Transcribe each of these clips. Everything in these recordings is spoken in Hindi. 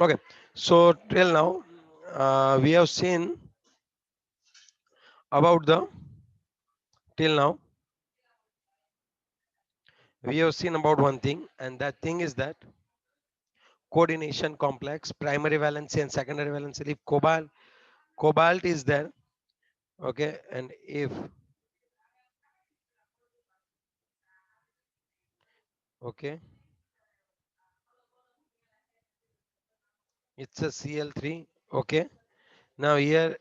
Okay, so till now we have seen about the till now we have seen about one thing, and that thing is that coordination complex, primary valency and secondary valency. If cobalt is there, okay, and if okay, it's a Cl3. Okay, now here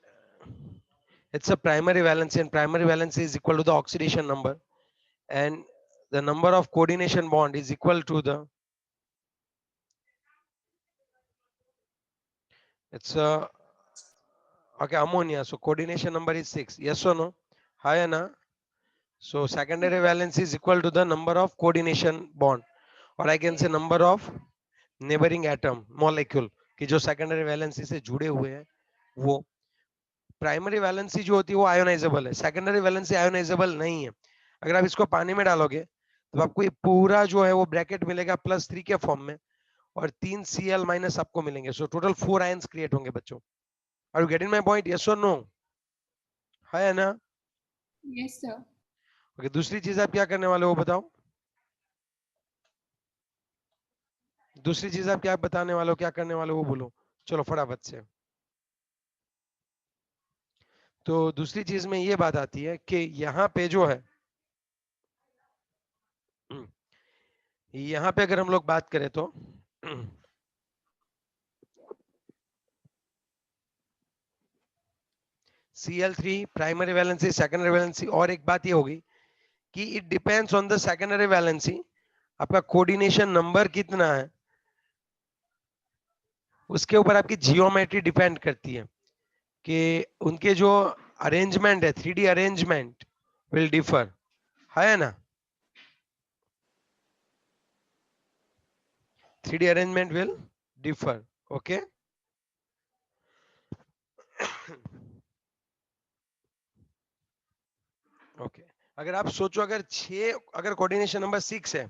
it's a primary valency, and primary valency is equal to the oxidation number, and the number of coordination bond is equal to the it's a okay ammonia. So coordination number is 6. Yes or no? Hi Anna. So secondary valence is equal to the number of coordination bond, or I can say number of neighboring atom molecule कि जो secondary valency से जुड़े हुए हैं वो. प्राइमरी वैलेंसी जो होती है वो आयोनाइजेबल है, सेकेंडरी वैलेंसी आयोनाइजेबल नहीं है. अगर आप इसको पानी में डालोगे तो आपको ये पूरा जो है वो ब्रैकेट मिलेगा +3 के फॉर्म में, और 3 Cl माइनस आपको मिलेंगे. सो टोटल 4 आयंस क्रिएट होंगे बच्चों. Are you getting my point? Yes और नो? है ना? Yes, sir. ओके, दूसरी चीज आप क्या करने वाले हो बताओ. दूसरी चीज आप क्या बताने वाले हो, क्या करने वाले हो वो बोलो. चलो फटाफट से. तो दूसरी चीज में ये बात आती है कि यहाँ पे जो है यहाँ पे अगर हम लोग बात करें तो Cl3 primary valency, secondary valency, और एक बात ये होगी कि it depends on the secondary valency. आपका कोऑर्डिनेशन नंबर कितना है उसके ऊपर आपकी जियोमेट्री डिपेंड करती है, कि उनके जो अरेंजमेंट है, 3D अरेंजमेंट विल डिफर. है ना? 3D arrangement will differ. Okay, okay. अगर आप सोचो अगर 6, अगर कोऑर्डिनेशन नंबर 6 है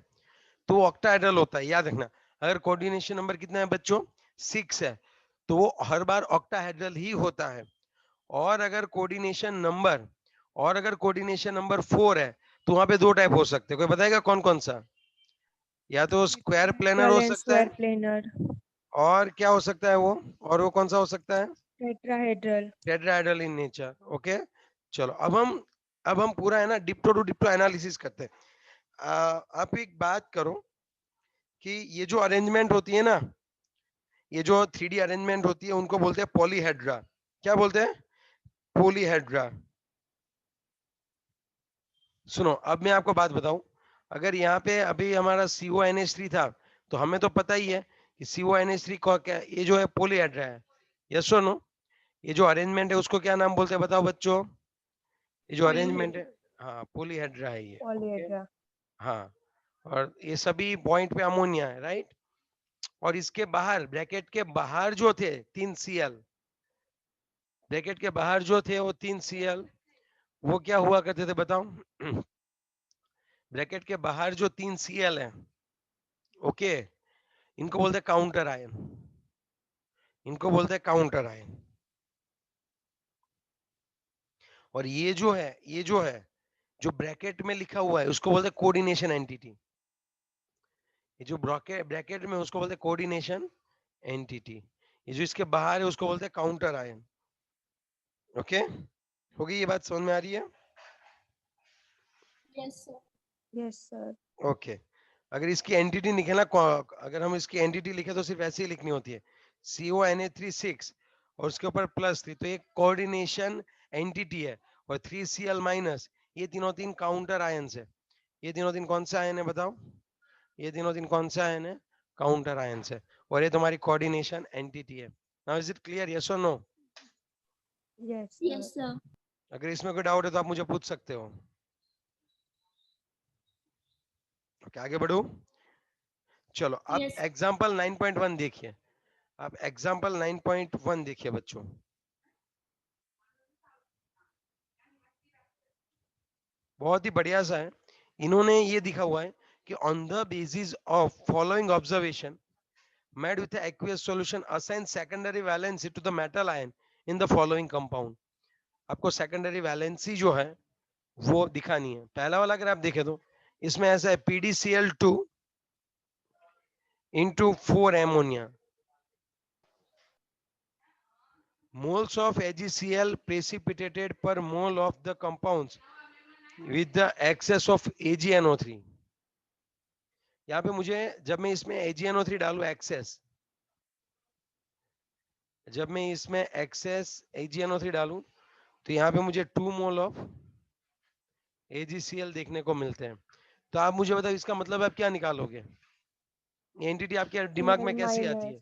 तो वो ऑक्टाहेड्रल होता है. याद रखना, अगर कोऑर्डिनेशन नंबर कितना है बच्चों, 6 है, तो वो हर बार ऑक्टाहेड्रल ही होता है. और अगर कोऑर्डिनेशन नंबर और अगर कोऑर्डिनेशन नंबर 4 है तो वहां पे दो टाइप हो सकते हैं. कोई बताएगा कौन कौन सा? या तो स्क्वायर प्लेनर हो and सकता square है, planar, और क्या हो सकता है वो, और वो कौन सा हो सकता है? tetrahedral. Tetrahedral in nature. Okay, चलो अब हम पूरा है ना डिप्टो टू डिप्टो एनालिसिस करते हैं. आप एक बात करो कि ये जो अरेंजमेंट होती है ना, ये जो 3D अरेंजमेंट होती है उनको बोलते हैं पॉलीहेड्रा. क्या बोलते हैं? पॉलीहेड्रा. सुनो, अब मैं आपको बात बताऊं. अगर यहाँ पे अभी हमारा CONH3 था तो हमें तो पता ही है कि CONH3 को क्या, ये जो है पॉलीहेड्रा है. यस और नो? ये जो अरेंजमेंट है उसको क्या नाम बोलते हैं बताओ बच्चों? ये जो अरेंजमेंट है, हाँ, पॉलीहेड्रा है ये. Okay, Polyhedra. हाँ. और ये सभी पॉइंट पे अमोनिया है, राइट. और इसके बाहर, ब्रैकेट के बाहर जो थे 3 Cl, ब्रैकेट के बाहर जो थे वो 3 Cl, वो क्या हुआ करते थे बताओ? ब्रैकेट के बाहर जो 3 Cl है, ओके, इनको बोलते हैं काउंटर आयन. इनको बोलते हैं काउंटर आयन. और ये जो ब्रैकेट में लिखा हुआ है उसको बोलते हैं कोऑर्डिनेशन एंटिटी. ये जो ब्रैकेट ब्रैकेट में उसको बोलते हैं कोऑर्डिनेशन एंटिटी. ये जो इसके बाहर है उसको बोलते हैं काउंटर आयन. ओके, होगी ये बात समझ में आ रही है? Yes, sir. Yes, sir. Okay. अगर इसकी एंटिटी लिखे ना, अगर हम इसकी एंटिटी लिखे तो सिर्फ ऐसे ही लिखनी होती है, CONH3 6 और उसके ऊपर +3, तो ये कोऑर्डिनेशन एंटिटी है. और 3 Cl माइनस, ये तीनों तीन काउंटर आयन है. ये तीनों तीन कौन से आयन है बताओ? ये तीनों तीन कौन से आयन है? काउंटर आयन है. और ये तुम्हारी कोऑर्डिनेशन एंटिटी है. Now is it clear? Yes और no? Yes, sir. Yes, sir. अगर इसमें कोई डाउट है तो आप मुझे पूछ सकते हो. ओके, आगे बढ़ो. चलो अब Yes. एग्जांपल 9.1 देखिए. आप एग्जांपल 9.1 देखिए बच्चों. बहुत ही बढ़िया सा है. इन्होंने ये दिखा हुआ है कि on the basis of following observation made with the aqueous solution assign secondary valency to the metal ion in the following compound. आपको secondary valency जो है वो दिखानी है. पहला वाला अगर आप देखें तो इसमें ऐसा है PdCl2 into 4 ammonia. Moles of AgCl precipitated per mole of the compounds with the excess of AgNO3. यहाँ पे मुझे जब मैं इसमें AgNO3 डालू एक्सेस, जब मैं इसमें एक्सेस AgNO3 डालूं तो यहाँ पे मुझे 2 मोल ऑफ AgCl देखने को मिलते हैं. तो आप मुझे बताओ इसका मतलब आप क्या निकालोगे? एंटिटी आपके दिमाग में कैसी आती है?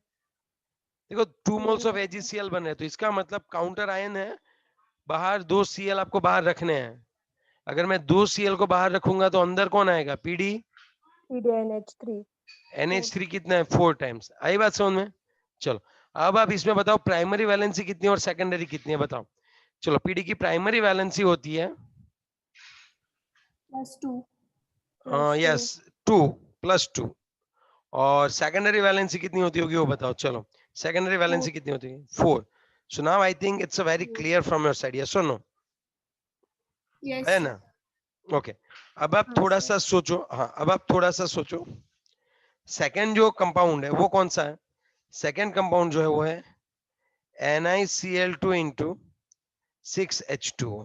देखो 2 मोल्स ऑफ AgCl बन रहे हैं तो इसका मतलब काउंटर आयन है, बाहर 2 Cl आपको बाहर रखने हैं. अगर मैं 2 Cl को बाहर रखूंगा तो अंदर कौन आएगा? PdNH3. NH3 कितना है? 4 टाइम्स. आई बात समझ में? चलो अब आप इसमें बताओ प्राइमरी वैलेंसी कितनी है और सेकेंडरी कितनी है, बताओ. चलो पीडी की प्राइमरी वैलेंसी होती है +2. यस 2 +2 और सेकेंडरी वैलेंसी कितनी होती होगी वो बताओ. चलो सेकेंडरी वैलेंसी कितनी होती है? 4. So now I think it's a very clear from your side. Yes और नो? Yes, है sir. ना? ओके. अब आप हाँ, थोड़ा sir. सा सोचो. हाँ अब आप थोड़ा सा सोचो. सेकेंड जो कंपाउंड है वो कौन सा है? सेकेंड कंपाउंड जो है वो है NiCl2 into 6H2O.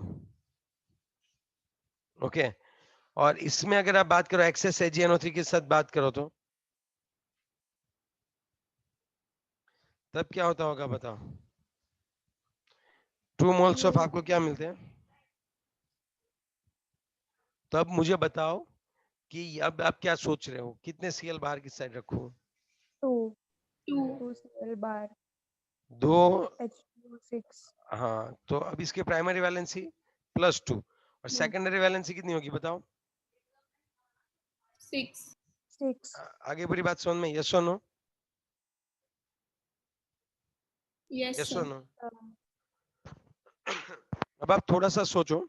ओके. और इसमें अगर आप बात करो एक्सेस AgNO3 के साथ बात करो तो तब क्या होता होगा बताओ? 2 मोल्स ऑफ आपको क्या मिलते हैं? तो अब मुझे बताओ कि अब आप क्या सोच रहे हो, कितने Cl बाहर की साइड रखो? 2. 2. 2 Cl bar. 2. H2O6. हाँ तो अब इसकी प्राइमरी वैलेंसी +2 और सेकेंडरी वैलेंसी कितनी होगी बताओ? 6. 6. आगे पूरी बात समझ में? यस और नो? Yes, yes sir. और नो? अब आप थोड़ा सा सोचो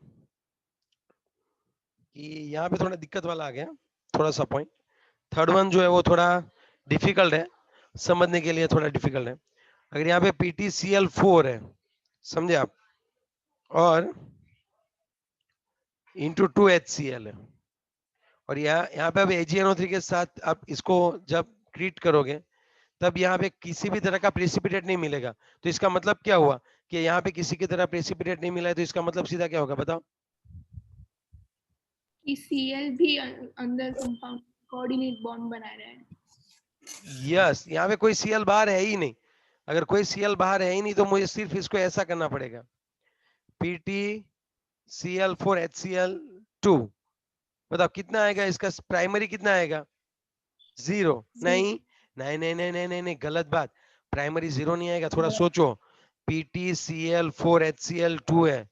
कि यहाँ पे थोड़ा दिक्कत वाला आ गया, थोड़ा सा पॉइंट. थर्ड वन जो है वो थोड़ा डिफिकल्ट है समझने के लिए, थोड़ा डिफिकल्ट है. अगर यहाँ पे PtCl4 है, समझे आप, और इंटू 2HCl है और यहाँ पे अब AgNO3 के साथ आप इसको जब ट्रीट करोगे तब यहाँ पे किसी भी तरह का प्रेसिपिटेट नहीं मिलेगा. तो इसका मतलब क्या हुआ कि यहाँ पे किसी की तरह प्रेसिपिटेट नहीं मिला है, तो इसका मतलब सीधा क्या होगा बताओ? कि Cl भी अंदर कंपाउंड कोऑर्डिनेट बॉन्ड बना रहा है. यस यहाँ पे कोई Cl बाहर है ही नहीं. अगर कोई Cl बाहर है ही नहीं तो मुझे सिर्फ इसको ऐसा करना पड़ेगा PtCl4HCl2. बताओ कितना आएगा इसका प्राइमरी? कितना आएगा? 0. नहीं नहीं नहीं नहीं नहीं नहीं नहीं, गलत बात. प्राइमरी 0 नहीं आएगा. थोड़ा सोचो. PtCl4HCl2 है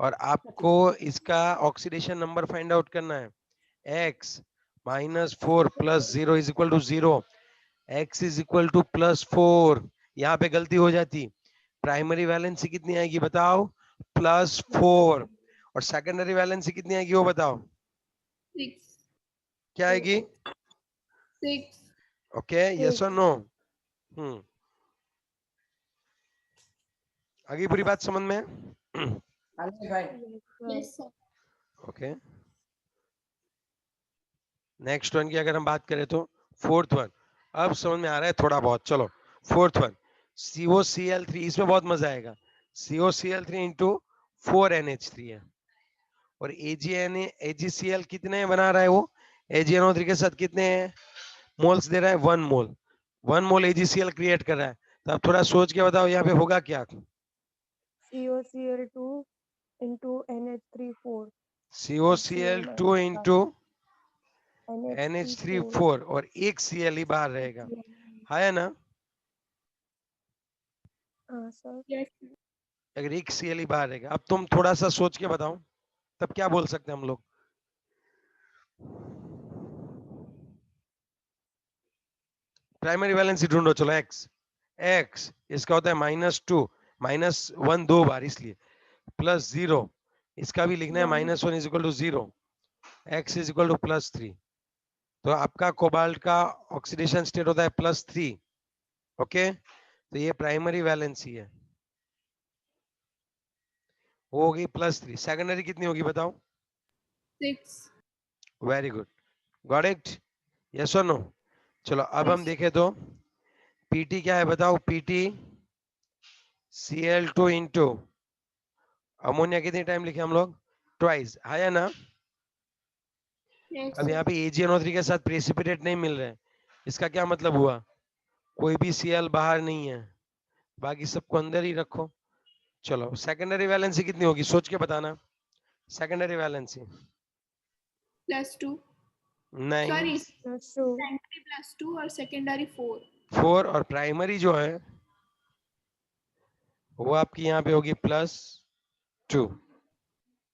और आपको इसका ऑक्सीडेशन नंबर फाइंड आउट करना है. x -4 + 0 = 0. x = +4. यहाँ पे गलती हो जाती. प्राइमरी वैलेंसी कितनी आएगी बताओ? +4. और सेकेंडरी वैलेंसी कितनी आएगी वो बताओ? 6. क्या आएगी? 6. ओके. यस और नो? आगे पूरी बात समझ में? Yes, sir. Okay. Next one की अगर हम बात करें तो फोर्थ वन अब समझ में आ रहा है थोड़ा बहुत. चलो फोर्थ वन COCl3. इसमें बहुत मजा आएगा. COCl3 into 4NH3 है और AgCl कितने बना रहा है वो? AgNO3 के साथ कितने मोल्स दे रहा है? 1 मोल. 1 मोल AgCl क्रिएट कर रहा है. तो अब थोड़ा सोच के बताओ यहाँ पे होगा क्या? COCl2 into NH34. COCl2 into NH34. NH34 और एक Cl ही बाहर रहेगा. है ना? हाँ सर. Yes. अगर एक Cl ही बाहर रहेगा. अब तुम थोड़ा सा सोच के बताओ तब क्या बोल सकते हैं हम लोग? प्राइमरी वैलेंसी ढूंढो. चलो x इसका होता है -2 -1 2 बार, इसलिए +0 इसका भी लिखना है -1 = 0. x = +3. तो आपका कोबाल्ट का ऑक्सीडेशन स्टेट होता है +3। ओके, तो ये प्राइमरी वैलेंसी है, वो होगी +3। सेकेंडरी कितनी होगी बताओ? 6. Very good, got it, yes और नो? चलो अब हम Yes. देखें तो पीटी क्या है बताओ? पीटी Cl2 इंटू अमोनिया कितनी टाइम लिखे हम लोग? ट्वाइस, है या ना? Yes, अब sir. यहाँ पे AgNO3 के साथ प्रेसिपिटेट नहीं मिल रहे हैं, इसका क्या मतलब हुआ? कोई भी Cl बाहर नहीं है, बाकी सबको अंदर ही रखो। चलो सेकेंडरी वैलेंसी कितनी होगी सोच के बताना। Secondary valency +2. नहीं, Sorry, +2. primary +2 और secondary 4. 4, और प्राइमरी जो है वो आपकी यहाँ पे होगी +2।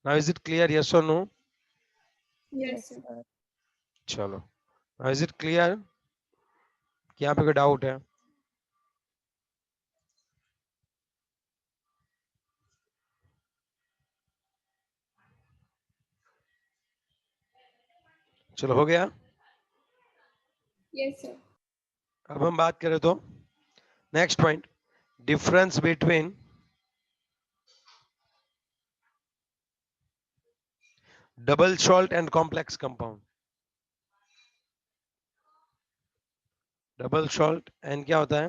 Now is it clear, yes और no? Yes, Yes, sir. sir. चलो, नाउ इज इट क्लियर कि यहाँ पे कोई डाउट है? चलो हो गया। Yes, sir. अब हम बात करें तो next point, difference between double salt and complex compound. Double salt and क्या होता है?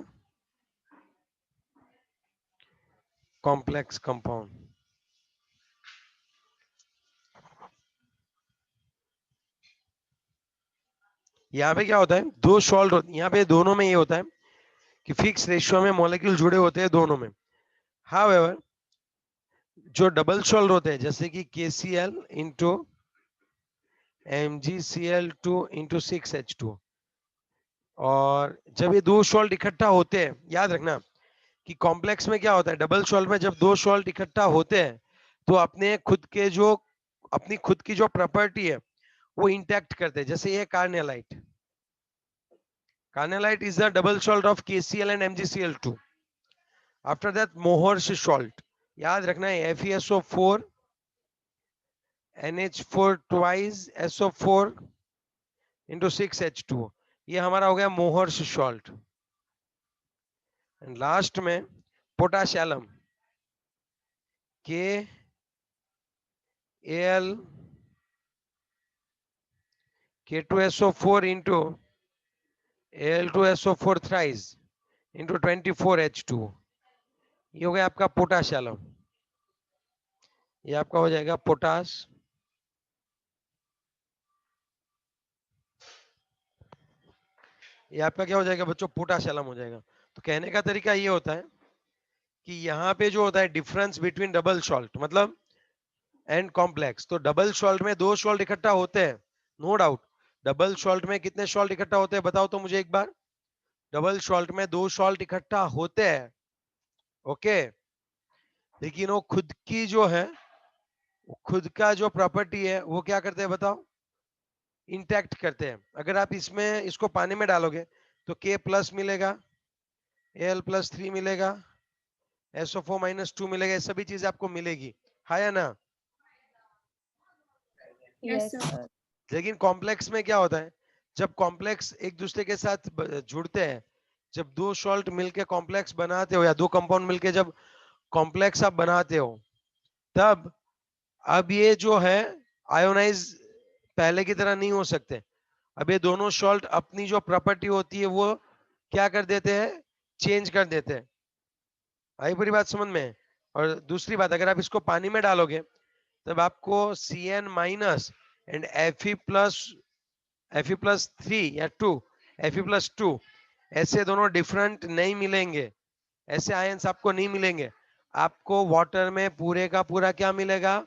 Complex compound. यहाँ पे क्या होता है? दो सॉल्ट होते हैं, यहाँ पे दोनों में ये होता है कि फिक्स रेशियो में मॉलिक्यूल जुड़े होते हैं दोनों में। हाउएवर जो डबल सॉल्ट होते हैं जैसे कि KCl into MgCl2 into 6H2, और जब ये दो सॉल्ट इकट्ठा होते हैं, याद रखना कि कॉम्प्लेक्स में क्या होता है, डबल सॉल्ट में जब दो सॉल्ट इकट्ठा होते हैं तो अपनी खुद की जो प्रॉपर्टी है वो इंटैक्ट करते हैं। जैसे ये carnallite, carnallite is the double salt of KCl and MgCl2। After that Mohr's salt, याद रखना है FeSO4 NH4 twice SO4 into 6H2, ये हमारा हो गया मोहर्स सॉल्ट। एंड लास्ट में potassium KAl K2SO4 into Al2SO4 thrice into 24H2, ये हो गया आपका पोटाशियम। ये आपका हो जाएगा पोटास, ये आपका क्या हो जाएगा बच्चों? पोटाशियम हो जाएगा। तो कहने का तरीका ये होता है कि यहाँ पे जो होता है डिफरेंस बिटवीन डबल सॉल्ट मतलब एंड कॉम्प्लेक्स, तो डबल सॉल्ट में दो सॉल्ट इकट्ठा होते हैं, नो डाउट। डबल सॉल्ट में कितने सॉल्ट इकट्ठा होते हैं बताओ तो मुझे एक बार? डबल सॉल्ट में दो सॉल्ट इकट्ठा होते हैं, ओके, लेकिन वो खुद की जो है, खुद का जो प्रॉपर्टी है वो क्या करते हैं बताओ? इंटैक्ट करते हैं। अगर आप इसमें इसको पानी में डालोगे तो K+ मिलेगा, Al+3 मिलेगा, SO4-2 मिलेगा, ये सभी चीजें आपको मिलेगी, है या ना? Yes, Yes, sir. sir. लेकिन कॉम्प्लेक्स में क्या होता है, जब कॉम्प्लेक्स एक दूसरे के साथ जुड़ते हैं, जब दो सॉल्ट मिलके कॉम्प्लेक्स बनाते हो या दो कंपाउंड मिलके जब कॉम्प्लेक्स आप बनाते हो, तब अब ये जो है आयोनाइज पहले की तरह नहीं हो सकते। अब ये दोनों सॉल्ट अपनी जो प्रॉपर्टी होती है वो क्या कर देते हैं? चेंज कर देते हैं। आई पूरी बात समझ में? और दूसरी बात, अगर आप इसको पानी में डालोगे तब आपको Cn- एंड Fe+3 या 2 Fe+2 ऐसे दोनों डिफरेंट नहीं मिलेंगे, ऐसे आयंस आपको नहीं मिलेंगे। आपको वाटर में पूरे का पूरा क्या मिलेगा?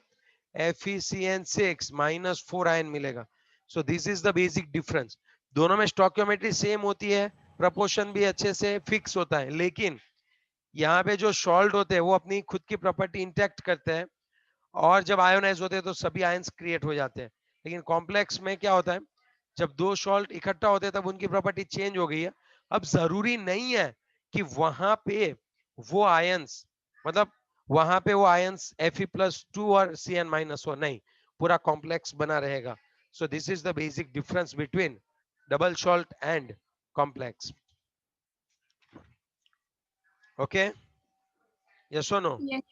FeCN6-4 आयन मिलेगा। So this is the basic difference. दोनों में स्टोइकियोमेट्री सेम होती है, प्रपोर्शन भी अच्छे से फिक्स होता है, लेकिन यहाँ पे जो सॉल्ट होते हैं वो अपनी खुद की प्रॉपर्टी इंटैक्ट करते हैं, और जब आयोनाइज होते हैं तो सभी आयंस क्रिएट हो जाते हैं। लेकिन कॉम्प्लेक्स में क्या होता है, जब दो सॉल्ट इकट्ठा होते हैं तब उनकी प्रॉपर्टी चेंज हो गई है। अब जरूरी नहीं है कि वहां पे वो आयंस, मतलब वहां पे वो आयंस Fe+2 और Cn- हो, नहीं, पूरा कॉम्प्लेक्स बना रहेगा। So this is the basic difference between double salt and complex. Okay, yes और नो? Yes.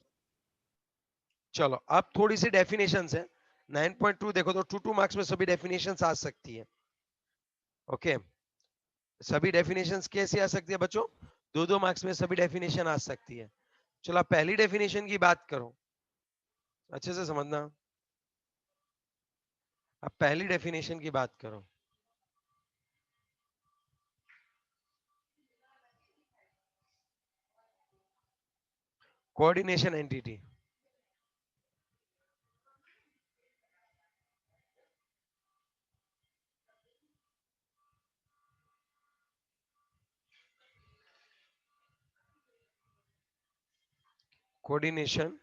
चलो अब थोड़ी सी डेफिनेशंस है. 9.2 देखो तो 2 मार्क्स में सभी डेफिनेशंस आ सकती है. ओके, सभी डेफिनेशंस कैसे आ सकती है बच्चों? 2 मार्क्स में सभी डेफिनेशन आ सकती है. चलो आप पहली डेफिनेशन की बात करो, अच्छे से समझना. अब पहली डेफिनेशन की बात करो. Coordination entity. Coordination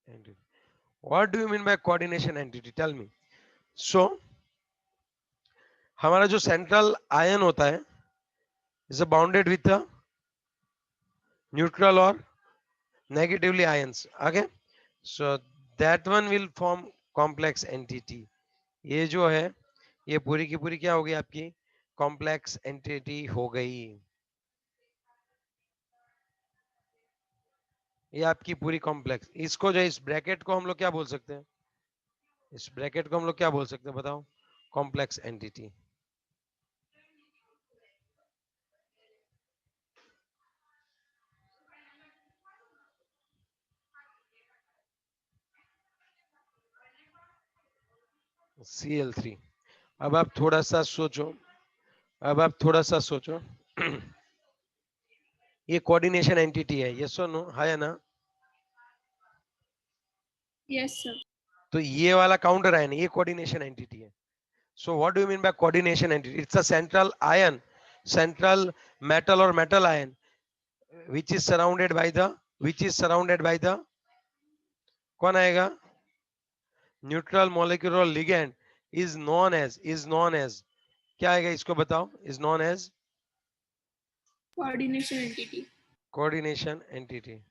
entity. What do you mean by coordination entity? Tell me. So हमारा जो सेंट्रल आयन होता है इज बाउंडेड विथ न्यूट्रल और negatively ions. Okay, so that one will form complex entity. ये जो है ये पूरी की पूरी क्या हो गई आपकी? कॉम्प्लेक्स एंटिटी हो गई. ये आपकी पूरी कॉम्प्लेक्स. इसको जो इस ब्रैकेट को हम लोग क्या बोल सकते हैं? इस ब्रैकेट को हम लोग क्या बोल सकते हैं बताओ? Complex entity. Cl3. अब आप थोड़ा सा सोचो, अब आप थोड़ा सा सोचो. ये कोऑर्डिनेशन एंटिटी है, यस और नो? है ना? Yes, sir. तो ये वाला काउंटर आयन ये कोऑर्डिनेशन एंटिटी है. So what do you mean by coordination entity? It's a central ion, central metal or metal ion, which is surrounded by the कौन आएगा? Neutral molecular ligand is known as क्या आएगा इसको बताओ? Is known as Coordination entity. coordination entity.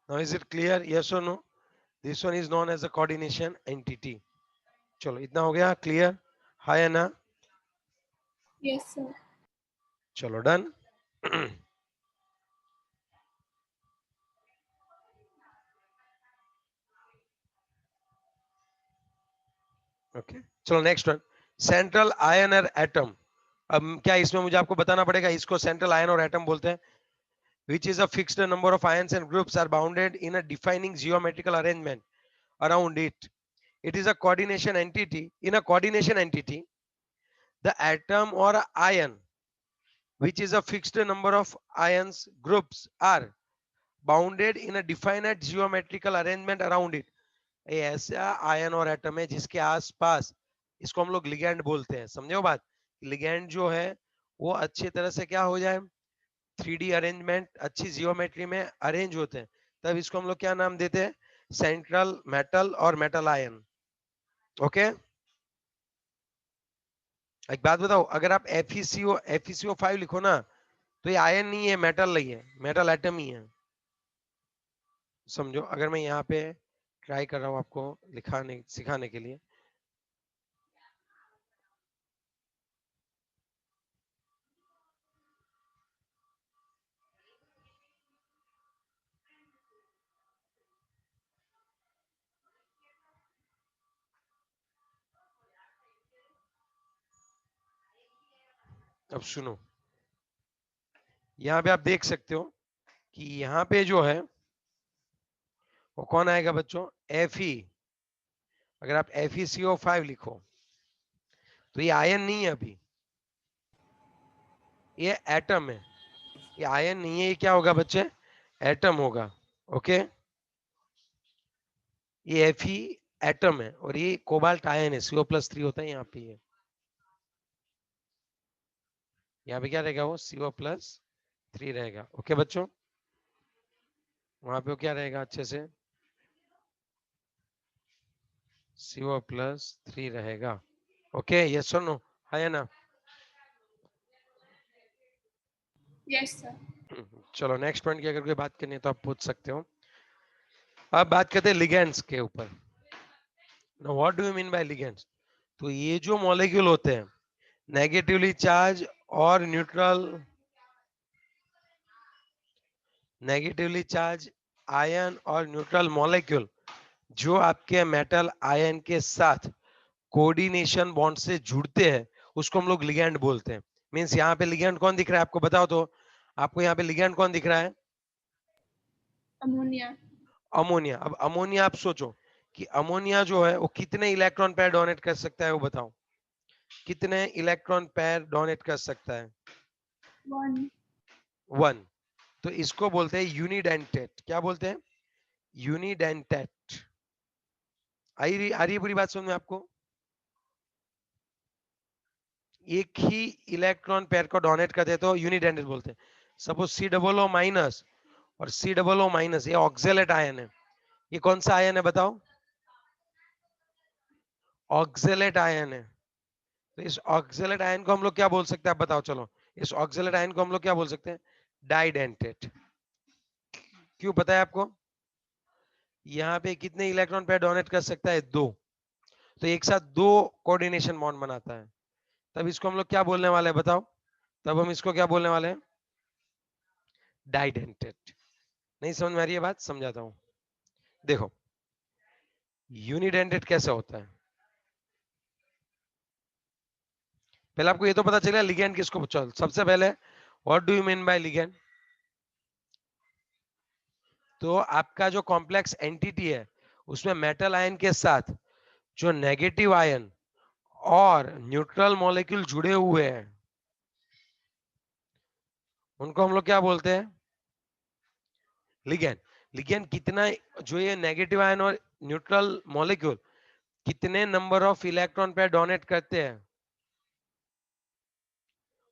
Now is it clear? Yes or no? This one is known as a coordination entity. चलो इतना हो गया clear? हाँ या ना? Yes, sir. चलो done. ओके चलो नेक्स्ट वन. सेंट्रल आयन और एटम. अब क्या इसमें मुझे आपको बताना पड़ेगा? इसको सेंट्रल आयन और एटम बोलते हैं. which is a fixed number of ions and groups are bounded in a defining geometrical arrangement around it. It is a coordination entity. In a coordination entity, the atom or ion which is a fixed number of ions groups are bounded in a definite geometrical arrangement around it. ये ऐसा आयन और एटम है जिसके आसपास, इसको हम लोग लिगैंड बोलते हैं. समझे हो बात? लिगैंड जो है वो अच्छी तरह से क्या हो जाए? 3D अरेंजमेंट, अच्छी जियोमेट्री में अरेंज होते हैं, तब इसको हम लोग क्या नाम देते हैं? सेंट्रल मेटल और मेटल आयन. ओके, एक बात बताओ, अगर आप FeCO5 लिखो ना तो ये आयन नहीं है, मेटल नहीं है, मेटल एटम ही है. समझो, अगर मैं यहाँ पे ट्राई कर रहा हूँ आपको लिखाने सिखाने के लिए. अब सुनो, यहाँ पे आप देख सकते हो कि यहाँ पे जो है वो कौन आएगा बच्चों? Fe. अगर आप FeCO5 लिखो तो ये आयन नहीं है, अभी ये एटम है. ये आयन नहीं है, ये क्या होगा बच्चे? एटम होगा. ओके, ये Fe एटम है और ये कोबाल्ट आयन है, CO+3 होता है यहाँ पे. ये यहाँ पे क्या रहेगा? वो CO+3 रहेगा. ओके बच्चों, वहां पे वो क्या रहेगा? अच्छे से CO+3 रहेगा. ओके, यस और नो? है ना? Yes, sir. चलो नेक्स्ट पॉइंट की अगर कोई बात करनी है तो आप पूछ सकते हो। अब बात करते हैं लिगेंड्स के ऊपर। Now what do you mean bye ligands? तो ये जो मॉलिक्यूल होते हैं नेगेटिवली चार्ज और न्यूट्रल, नेगेटिवली चार्ज आयन और न्यूट्रल मॉलिक्यूल जो आपके मेटल आयन के साथ कोऑर्डिनेशन बॉन्ड से जुड़ते हैं उसको हम लोग लिगेंड बोलते हैं। मींस यहाँ पे लिगेंड कौन दिख रहा है आपको बताओ तो? आपको यहाँ पे लिगेंड कौन दिख रहा है? Ammonia. अमोनिया। अब अमोनिया आप सोचो कि अमोनिया जो है वो कितने इलेक्ट्रॉन पेयर डोनेट कर सकता है, वो बताओ कितने इलेक्ट्रॉन पेयर डोनेट कर सकता है? 1. 1। तो इसको बोलते हैं यूनिडेंटेट। क्या बोलते हैं? यूनिडेंटेट। आ रही है पूरी बात समझ में आपको? एक ही इलेक्ट्रॉन पेयर को डोनेट करते हैं तो यूनिडेंटेट बोलते हैं। Suppose C double O minus और सी डबल ओ माइनस, ये ऑक्जेलेट आयन है। ये कौन सा आयन है बताओ? ऑक्जेलेट आयन है। तो इस ऑक्जेलेट आयन को हम लोग क्या बोल सकते हैं आप बताओ? चलो इस ऑक्जेलेट आयन को हम लोग क्या बोल सकते हैं? डाइडेंटेट। क्यों पता है आपको? यहाँ पे कितने इलेक्ट्रॉन पेयर डोनेट कर सकता है? 2। तो एक साथ 2 कोऑर्डिनेशन बॉन्ड बनाता है। तब इसको हम लोग क्या बोलने वाले हैं बताओ? तब हम इसको क्या बोलने वाले हैं? डाइडेंटेट। नहीं समझ में आ रही है बात? समझाता हूं। देखो यूनिडेंटेट कैसे होता है, पहले आपको ये तो पता चला लिगेंड किसको। चल सबसे पहले what do you mean bye ligand? तो आपका जो कॉम्प्लेक्स एंटिटी है उसमें मेटल आयन के साथ जो नेगेटिव आयन और न्यूट्रल मॉलिक्यूल जुड़े हुए हैं उनको हम लोग क्या बोलते हैं? लिगेंड। लिगेंड कितना, जो ये नेगेटिव आयन और न्यूट्रल मॉलिक्यूल कितने number of electron pair donate करते हैं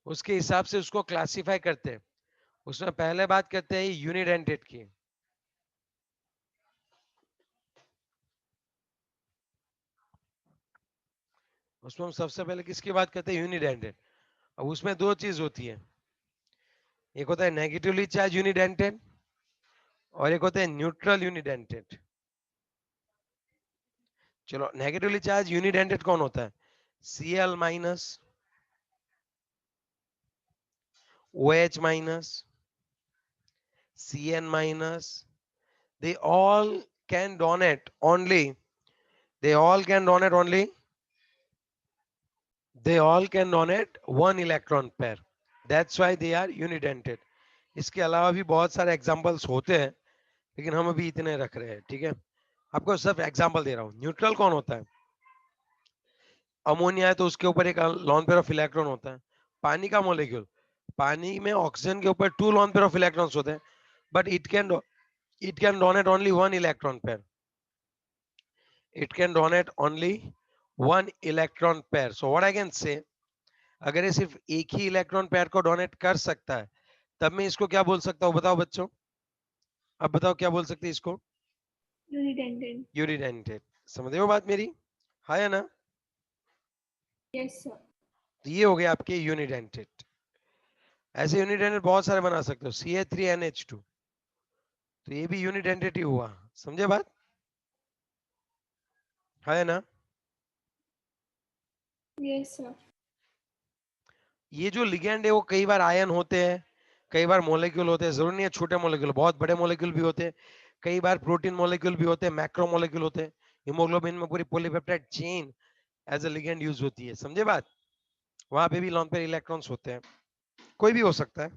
उसके हिसाब से उसको क्लासिफाई करते हैं। उसमें पहले बात करते हैं यूनिडेंटेट की। उसमें हम सबसे पहले किसकी बात करते हैं? यूनिडेंटेट। अब उसमें 2 चीज होती है, एक होता है नेगेटिवली चार्ज यूनिडेंटेट और एक होता है न्यूट्रल यूनिडेंटेट। चलो नेगेटिवली चार्ज यूनिडेंटेट कौन होता है? Cl minus, OH minus, Cn minus, they all can donate only, they all can donate only, they all can donate 1 electron pair, that's why they are unidentate। इसके अलावा भी बहुत सारे एग्जांपल्स होते हैं लेकिन हम अभी इतने रख रहे हैं, ठीक है? आपको सिर्फ एग्जांपल दे रहा हूँ। न्यूट्रल कौन होता है? अमोनिया है तो उसके ऊपर एक लॉन पेयर ऑफ इलेक्ट्रॉन होता है। पानी का मॉलिक्यूल, पानी में ऑक्सीजन के ऊपर 2 लॉन पेयर ऑफ इलेक्ट्रॉन्स होते हैं, but it can donate only 1 electron pair, it can donate only 1 electron pair। so what I can say, अगर ये सिर्फ एक ही इलेक्ट्रॉन पेयर को डोनेट कर सकता है तब मैं इसको क्या बोल सकता हूँ बताओ बच्चों? अब बताओ क्या बोल सकते हैं इसको? Unidentate. यूनिडेंटेट। समझ रहे हो बात मेरी? हाँ या ना? Yes, sir. तो ये हो गया आपके यूनिडेंटेट। ऐसे यूनिडेंटेट बहुत सारे बना सकते हो, CH3NH2, तो ये भी यूनिडेंटेट ही हुआ। समझे बात? हाँ या ना? Yes, sir. ये जो लिगेंड है वो कई बार आयन होते हैं, कई बार मॉलिक्यूल होते हैं। जरूरी नहीं है छोटे मॉलिक्यूल, बहुत बड़े मॉलिक्यूल भी होते हैं। कई बार प्रोटीन मॉलिक्यूल भी होते हैं, मैक्रो मॉलिक्यूल होते हैं। हीमोग्लोबिन में पूरी polypeptide chain as a ligand use होती है। समझे बात? वहां पे भी लॉन पेयर इलेक्ट्रॉन्स होते हैं, कोई भी हो सकता है।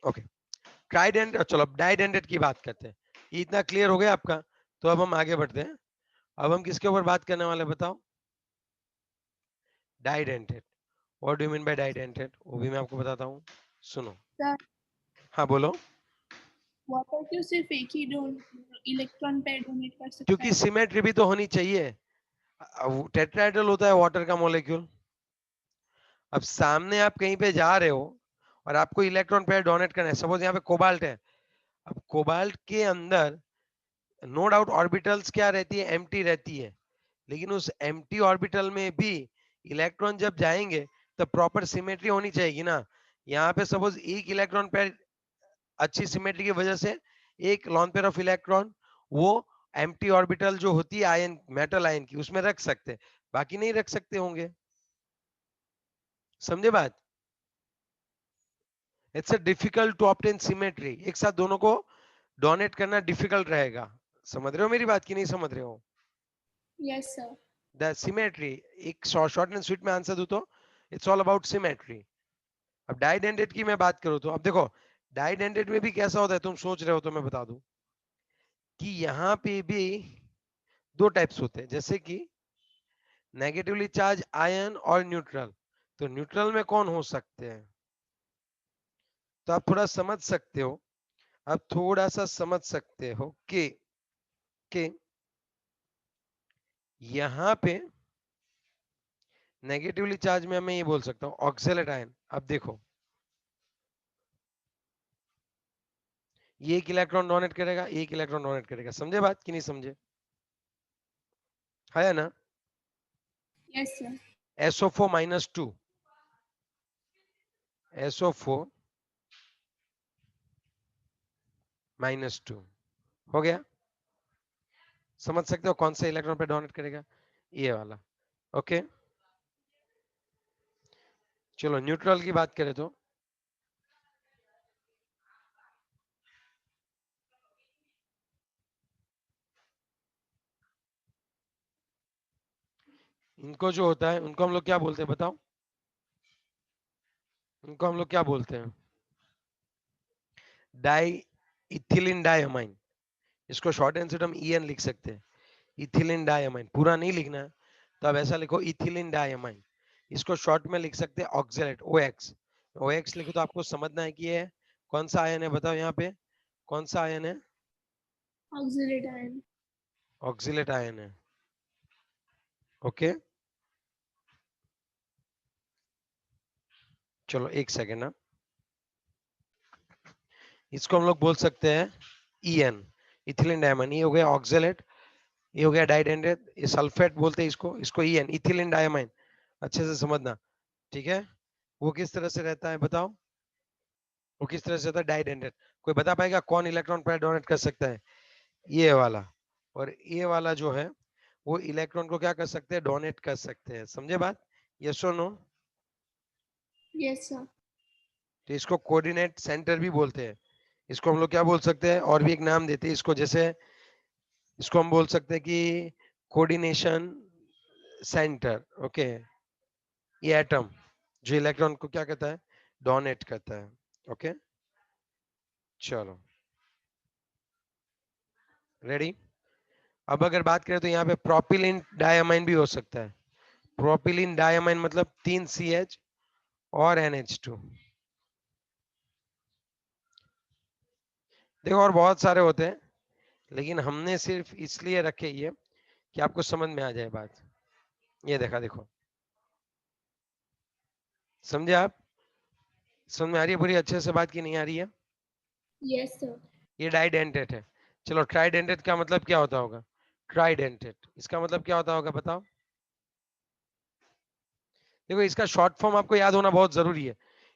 Okay, Trident. चलो अब डाइडेंटेट की बात करते हैं। ये इतना क्लियर हो गया आपका? तो अब हम आगे बढ़ते हैं। अब हम किसके ऊपर बात करने वाले बताओ? डाइडेंटेट। What do you mean bye डाइडेंटेट? वो भी मैं आपको बताता हूँ, सुनो। Sir, हाँ बोलो। water क्यों सिर्फ एक ही इलेक्ट्रॉन पेयर डोनेट कर सकता क्योंकि है? सिमेट्री भी तो होनी चाहिए। टेट्राहेड्रल होता है वाटर का मॉलिक्यूल। अब सामने आप कहीं पे जा रहे हो और आपको इलेक्ट्रॉन पेयर डोनेट करना है। सपोज यहाँ पे कोबाल्ट है। अब कोबाल्ट के अंदर नो डाउट ऑर्बिटल्स क्या रहती है? एम्प्टी रहती है। लेकिन उस एम्प्टी ऑर्बिटल में भी इलेक्ट्रॉन जब जाएंगे तो प्रॉपर सिमेट्री होनी चाहिए ना। यहाँ पे सपोज एक इलेक्ट्रॉन पेयर अच्छी सिमेट्री की वजह से एक लॉन पेयर ऑफ इलेक्ट्रॉन वो एम्प्टी ऑर्बिटल जो होती है आयन मेटल आयन की उसमें रख सकते हैं, बाकी नहीं रख सकते होंगे। समझे बात? It's a difficult to obtain symmetry, एक साथ दोनों को डोनेट करना डिफिकल्ट रहेगा। समझ रहे हो मेरी बात की नहीं समझ रहे हो? Yes, sir. द सिमेट्री, एक शॉर्ट एंड स्वीट में आंसर दूं तो इट्स ऑल अबाउट सिमेट्री। अब डाइडेंटेड की मैं बात करूं तो अब देखो डाइडेंटेड में भी कैसा होता है, तुम सोच रहे हो तो मैं बता दूं कि यहाँ पे भी दो टाइप्स होते हैं, जैसे कि नेगेटिवली चार्ज आयन और न्यूट्रल। तो न्यूट्रल में कौन हो सकते हैं? तो आप थोड़ा समझ सकते हो, आप थोड़ा सा समझ सकते हो कि यहाँ पे नेगेटिवली चार्ज में मैं ये बोल सकता हूँ ऑक्सलेट आयन। अब देखो ये एक इलेक्ट्रॉन डोनेट करेगा, एक इलेक्ट्रॉन डोनेट करेगा। समझे बात कि नहीं समझे? है ना? Yes, sir. SO4 -2, SO4 -2 हो गया। समझ सकते हो कौन सा इलेक्ट्रॉन पे डोनेट करेगा? ये वाला। ओके, चलो न्यूट्रल की बात करें तो इनको जो होता है उनको हम लोग क्या बोलते हैं बताओ? उनको हम लोग क्या बोलते हैं? Di ethylene diamine. इसको शॉर्ट आंसर हम ईएन लिख सकते हैं, इथिलीन डायमाइन। पूरा नहीं लिखना है तो अब ऐसा लिखो इथिलीन डायमाइन। इसको शॉर्ट में लिख सकते हैं ऑक्जेलेट, ओएक्स। ओएक्स लिखो तो आपको समझना है कि ये कौन सा आयन है, बताओ यहाँ पे कौन सा आयन है? Auxiliate ion. ऑक्जिलेट आयन है। ओके, चलो एक सेकेंड ना, इसको हम लोग बोल सकते हैं ईएन, इथिलीन डायमाइन। ये हो गया ऑक्जेलेट, ये हो गया डाइडेंटेट, ये सल्फेट बोलते हैं इसको, इसको ईएन इथिलीन डायमाइन। अच्छे से समझना, ठीक है? वो किस तरह से रहता है बताओ? वो किस तरह से रहता है डाइडेंटेट? कोई बता पाएगा कौन इलेक्ट्रॉन पेयर डोनेट कर सकता है? ये वाला। और ये वाला जो है वो इलेक्ट्रॉन को क्या कर सकते हैं? डोनेट कर सकते हैं। समझे बात? यस और नो? Yes, sir. तो इसको कोऑर्डिनेट सेंटर भी बोलते हैं। इसको हम लोग क्या बोल सकते हैं, और भी एक नाम देते हैं इसको, जैसे इसको हम बोल सकते हैं कि कोऑर्डिनेशन सेंटर। ओके, ये एटम जो इलेक्ट्रॉन को क्या करता है? डोनेट करता है। ओके, चलो रेडी। अब अगर बात करें तो यहाँ पे प्रोपिलिन डायमाइन भी हो सकता है। प्रोपिलिन डायमाइन मतलब 3 CH और NH2। देखो और बहुत सारे होते हैं, लेकिन हमने सिर्फ इसलिए रखे ये कि आपको समझ में आ जाए बात। ये देखा, देखो समझे आप? समझ में आ रही है पूरी अच्छे से बात की नहीं आ रही है? Yes, sir. ये डाइडेंटेट है। चलो ट्राइडेंटेट का मतलब क्या होता होगा? ट्राइडेंटेट इसका मतलब क्या होता होगा बताओ? देखो इसका शॉर्ट फॉर्म आपको याद होना बहुत जरूरी है।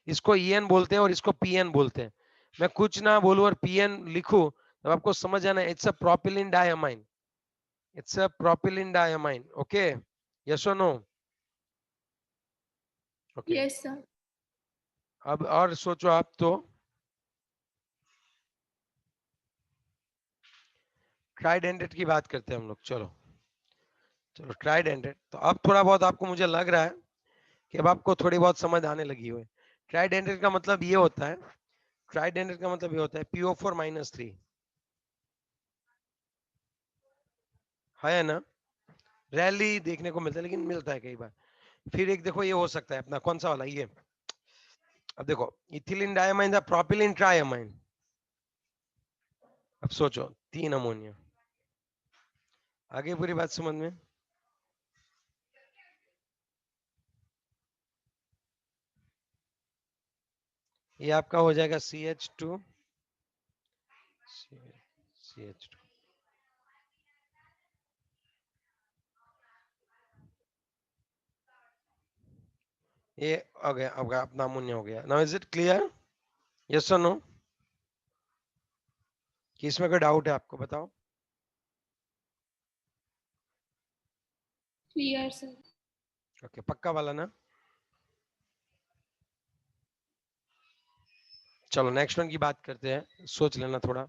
इसको ईएन बोलते हैं और इसको पीएन बोलते हैं। मैं कुछ ना बोलूं और पीएन लिखूं तो आपको समझ आना, it's a propylene diamine. It's a propylene diamine. Okay, yes और नो? Okay, Yes, sir. अब और सोचो आप तो ट्राइडेंटेट की बात करते हैं हम लोग। चलो चलो ट्राइडेंटेट, तो अब थोड़ा बहुत आपको मुझे लग रहा है कि अब आपको थोड़ी बहुत समझ आने लगी हुई। ट्राइडेंटेट का मतलब ये होता है, ट्राइडेंटेट का मतलब ये होता है PO4 - 3, है ना? रैली देखने को मिलता है लेकिन मिलता है कई बार। फिर एक देखो ये हो सकता है अपना कौन सा वाला, ये अब देखो इथिलीन डायमाइन था प्रोपिलीन ट्रायमाइन। अब सोचो 3 अमोनिया। आगे पूरी बात समझ में? ये आपका हो जाएगा CH2 CH2। ये हो गया, अपना अमोनिया हो गया। Now is it clear? Yes और नो? कि इसमें कोई डाउट है आपको? बताओ। clear sir. ओके, पक्का वाला ना? चलो नेक्स्ट वन की बात करते हैं, सोच लेना थोड़ा।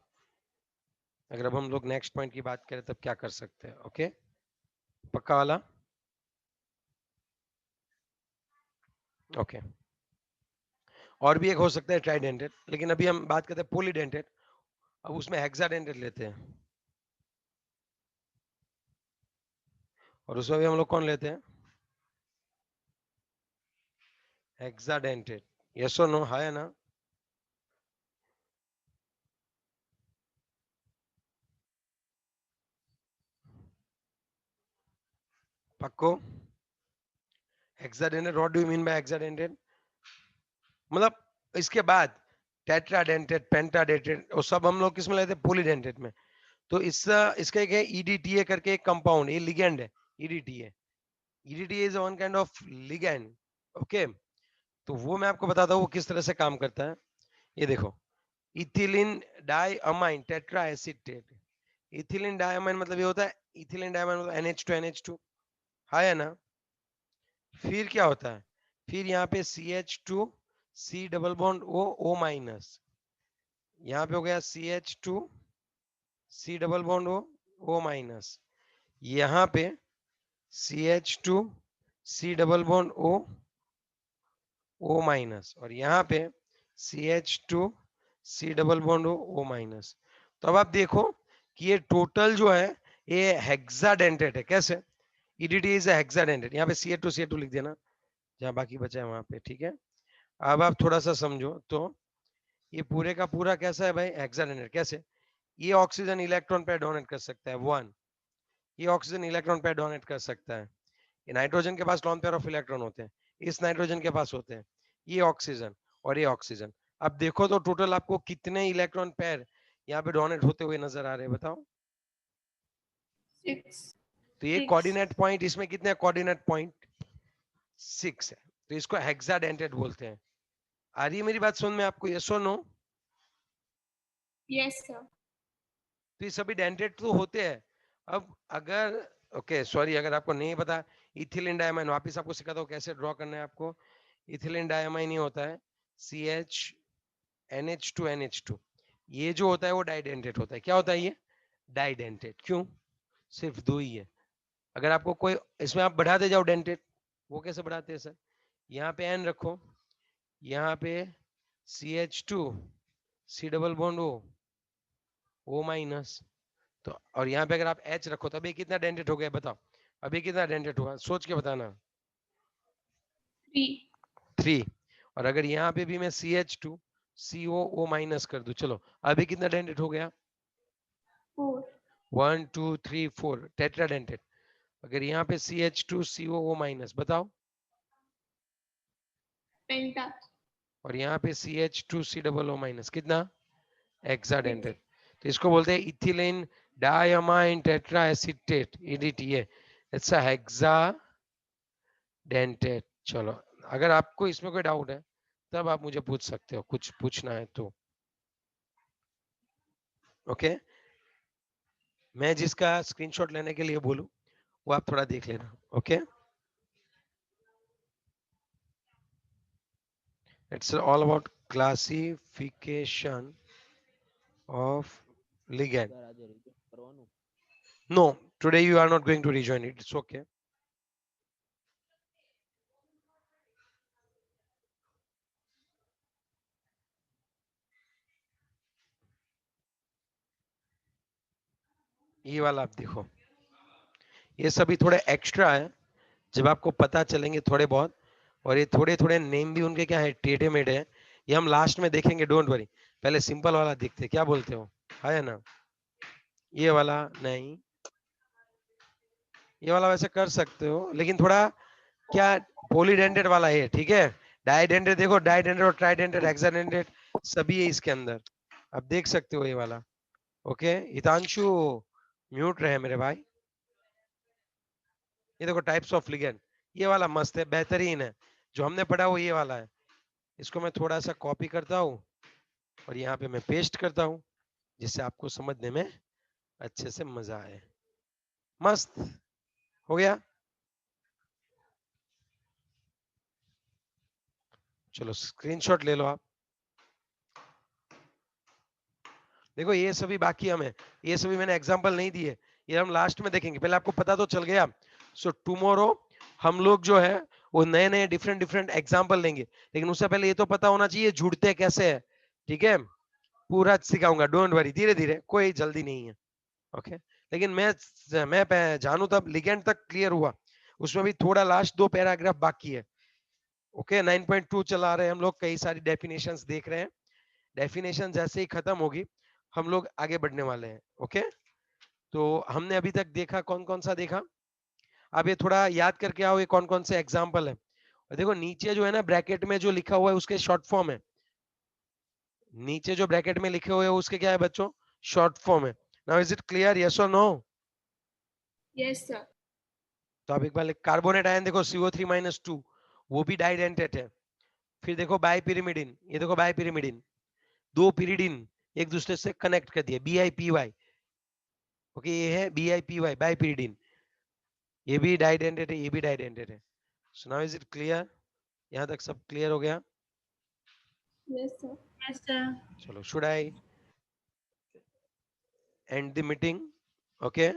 अगर अब हम लोग नेक्स्ट पॉइंट की बात करें तब क्या कर सकते हैं? ओके, पक्का वाला? ओके, और भी एक हो सकता है ट्राइडेंटेड, लेकिन अभी हम बात करते हैं पॉलीडेंटेड। अब उसमें हेक्साडेंटेड लेते हैं, और उसमें भी हम लोग कौन लेते हैं? हेक्साडेंटेड। यस और नो? है ना? पक्को? Hexadentate, what do you mean by hexadentate? मतलब इसके बाद टेट्राडेंटेड, पेंटाडेंटेड, वो सब हम लोग किस में लेते हैं? पॉलीडेंटेड में। तो इसका एक है ईडीटीए करके एक कंपाउंड, ये लिगेंड है। EDTA, EDTA is one kind of ligand. Okay, तो वो मैं आपको बताता हूँ वो किस तरह से काम करता है। ये देखो, ethylene diamine tetra acetate. Ethylene diamine मतलब ये होता है, इथिलीन डाइअमाइन मतलब NH2 NH2, है ना? फिर क्या होता है? फिर यहाँ पे CH2 C double bond O minus, यहाँ पे हो गया CH2 C double bond O minus, यहाँ पे CH2 C double bond O minus, और यहाँ पे CH2 C double bond O minus. तो अब आप देखो कि ये टोटल जो है ये हेक्साडेंटेड है। कैसे? EDT is hexadentate. यहाँ पे CH2 लिख देना जहाँ बाकी बचा है वहां पे, ठीक है? अब आप थोड़ा सा समझो तो ये पूरे का पूरा कैसा है भाई? हेक्साडेंटेड। कैसे? ये ऑक्सीजन इलेक्ट्रॉन पेयर डोनेट कर सकता है 1, ये ऑक्सीजन इलेक्ट्रॉन पेयर डोनेट कर सकता है। ये नाइट्रोजन के पास लॉन पेयर ऑफ इलेक्ट्रॉन होते हैं, इस नाइट्रोजन के पास होते हैं, ये ऑक्सीजन और ये ऑक्सीजन। अब देखो तो टोटल आपको कितने इलेक्ट्रॉन पेयर यहाँ पे डोनेट होते हुए नजर आ रहे हैं? बताओ। 6. तो ये 6. कोऑर्डिनेट पॉइंट, इसमें कितने कोऑर्डिनेट पॉइंट? 6 है। तो इसको हेक्साडेंटेड बोलते हैं। आ रही है मेरी बात सुन में आपको? यस और नो? Yes sir. तो ये सभी डेंटेड तो होते हैं। अब अगर ओके सॉरी, अगर आपको नहीं पता, इथिलीन डायमाइन वापस आपको सिखाता हूँ कैसे ड्रॉ करना है आपको। इथिलीन डायमाइन ही होता है CH NH2 NH2। ये जो होता है वो डाइडेंटेड होता है। क्या होता है ये? डाइडेंटेड। क्यों? सिर्फ दो ही है। अगर आपको कोई इसमें आप बढ़ाते जाओ डेंटेड, वो कैसे बढ़ाते हैं सर? यहाँ पे N रखो, यहाँ पे CH2 C double bond O minus, तो और यहाँ पे अगर आप H रखो तो अभी कितना डेंटेड हो गया बताओ? अभी कितना डेंटेड हुआ? सोच के बताना। 3. 3। और अगर यहाँ पे भी मैं CH2 COO माइनस कर दूं, चलो अभी कितना डेंटेड हो गया? 4. 1 2 3 4, टेट्रा डेंटेड। अगर यहाँ पे CH2 COO माइनस, बताओ। Penta. और यहाँ पे CH2 C double O minus, कितना? 6. हेक्साडेंटेड। तो इसको बोलते हैं ethylene diamine tetra acetate, EDTA। It's a hexadentate. चलो, अगर आपको इसमें कोई डाउट है तब आप मुझे पूछ सकते हो, कुछ पूछना है तो। ओके, मैं जिसका स्क्रीनशॉट लेने के लिए बोलूं वो आप थोड़ा देख लेना। Okay, it's all about classification of ligand. No, today you are not going to rejoin it. It's okay. ये वाला आप देखो, ये सभी थोड़े एक्स्ट्रा है, जब आपको पता चलेंगे थोड़े बहुत। और ये थोड़े थोड़े नेम भी उनके क्या है, टेढ़े मेढ़े हैं। ये हम लास्ट में देखेंगे, डोंट वरी। पहले सिंपल वाला देखते, क्या बोलते हो? है ना? ये वाला नहीं, ये वाला वैसे कर सकते हो, लेकिन थोड़ा क्या, पॉलीडेंटेड वाला है, ठीक है? डाइडेंटेड देखो, डाइडेंटेड और ट्राइडेंटेड हेक्साडेंटेड सभी है इसके अंदर। आप देख सकते हो ये वाला। ओके, हितांशु म्यूट रहे मेरे भाई। ये देखो टाइप्स ऑफ लिगेंड, ये वाला मस्त है, बेहतरीन है। जो हमने पढ़ा वो ये वाला है, इसको मैं थोड़ा सा कॉपी करता हूँ और यहाँ पे मैं पेस्ट करता हूँ, जिससे आपको समझने में अच्छे से मजा आए। मस्त हो गया। चलो स्क्रीनशॉट ले लो आप। देखो ये सभी बाकी हमें, ये सभी मैंने एग्जांपल नहीं दिए, ये हम लास्ट में देखेंगे, पहले आपको पता तो चल गया। सो टुमारो हम लोग जो है वो नए नए डिफरेंट डिफरेंट एग्जांपल लेंगे, लेकिन उससे पहले ये तो पता होना चाहिए जुड़ते कैसे है। ठीक है, पूरा सिखाऊंगा, डोंट वरी, धीरे धीरे, कोई जल्दी नहीं है। ओके, लेकिन मैं जानू तब लिगेंड तक क्लियर हुआ, उसमें भी थोड़ा लास्ट 2 पैराग्राफ बाकी है। ओके 9.2 चला रहे हैं हम लोग, कई सारी डेफिनेशंस देख रहे हैं। डेफिनेशन जैसे ही खत्म होगी हम लोग आगे बढ़ने वाले हैं। ओके, तो हमने अभी तक देखा, कौन कौन सा देखा, अब ये थोड़ा याद करके आओ ये कौन कौन से एग्जाम्पल है। और देखो नीचे जो है ना ब्रैकेट में जो लिखा हुआ है उसके शॉर्ट फॉर्म है, नीचे जो ब्रैकेट में लिखे हुए हैं उसके क्या है बच्चों, शॉर्ट फॉर्म है। Now is it clear, yes और नो? Yes, sir. तो अब एक बार कार्बोनेट आयन देखो CO3-2, वो भी डाइडेंटेट है। फिर देखो बाइपिरिमिडिन, ये देखो बाइपिरिमिडिन, 2 पिरिडिन एक दूसरे से कनेक्ट कर दिए, BiPy। ओके, ये है BiPy बाइपिरिडिन, ये भी डाइडेंटेट है, ये भी डाइडेंटेट है। So now is it clear, यहाँ तक सब क्लियर हो गया? Yes, sir. Yes, sir. चलो should I and the meeting? Okay